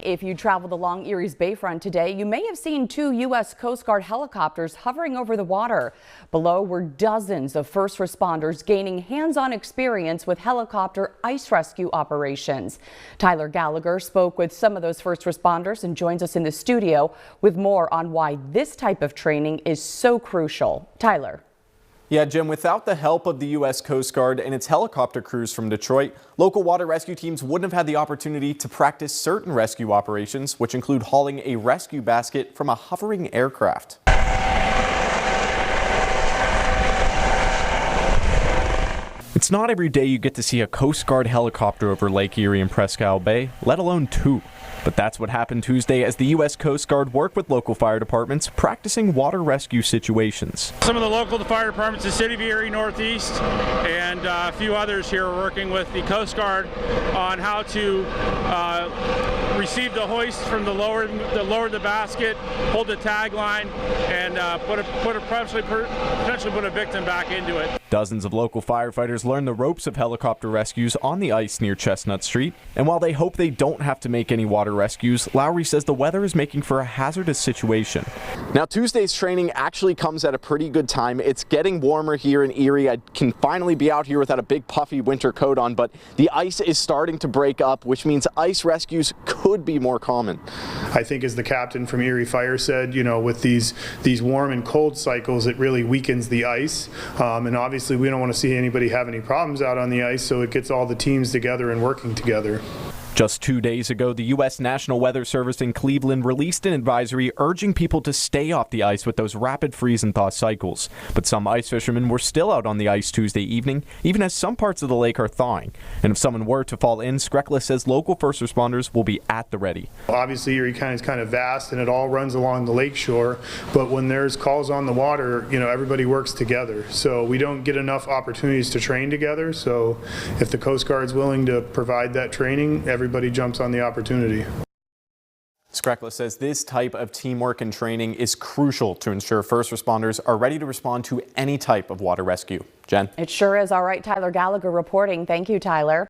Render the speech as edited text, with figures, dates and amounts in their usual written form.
If you traveled along Erie's Bayfront today, you may have seen two U.S. Coast Guard helicopters hovering over the water. Below were dozens of first responders gaining hands-on experience with helicopter ice rescue operations. Tyler Gallagher spoke with some of those first responders and joins us in the studio with more on why this type of training is so crucial. Tyler. Yeah, Jim, without the help of the U.S. Coast Guard and its helicopter crews from Detroit, local water rescue teams wouldn't have had the opportunity to practice certain rescue operations, which include hauling a rescue basket from a hovering aircraft. It's not every day you get to see a Coast Guard helicopter over Lake Erie and Presque Isle Bay, let alone two. But that's what happened Tuesday as the U.S. Coast Guard worked with local fire departments practicing water rescue situations. Some of the local fire departments, the City of Erie Northeast, and a few others here are working with the Coast Guard on how to receive the hoist from the lower the basket, hold the tag line, and potentially put a victim back into it. Dozens of local firefighters learned the ropes of helicopter rescues on the ice near Chestnut Street. And while they hope they don't have to make any water rescues, Lowry says the weather is making for a hazardous situation. Now, Tuesday's training actually comes at a pretty good time. It's getting warmer here in Erie. I can finally be out here without a big puffy winter coat on, but the ice is starting to break up, which means ice rescues could be more common. I think, as the captain from Erie Fire said, you know, with these warm and cold cycles, it really weakens the ice. And obviously we don't want to see anybody have any problems out on the ice, so it gets all the teams together and working together. Just 2 days ago, the U.S. National Weather Service in Cleveland released an advisory urging people to stay off the ice with those rapid freeze and thaw cycles. But some ice fishermen were still out on the ice Tuesday evening, even as some parts of the lake are thawing. And if someone were to fall in, Skrekla says local first responders will be at the ready. Obviously, Erie County is kind of vast and it all runs along the lake shore, but when there's calls on the water, you know, everybody works together. So we don't get enough opportunities to train together. So if the Coast Guard's willing to provide that training, everybody jumps on the opportunity. Skrekla says this type of teamwork and training is crucial to ensure first responders are ready to respond to any type of water rescue. Jen? It sure is. All right, Tyler Gallagher reporting. Thank you, Tyler.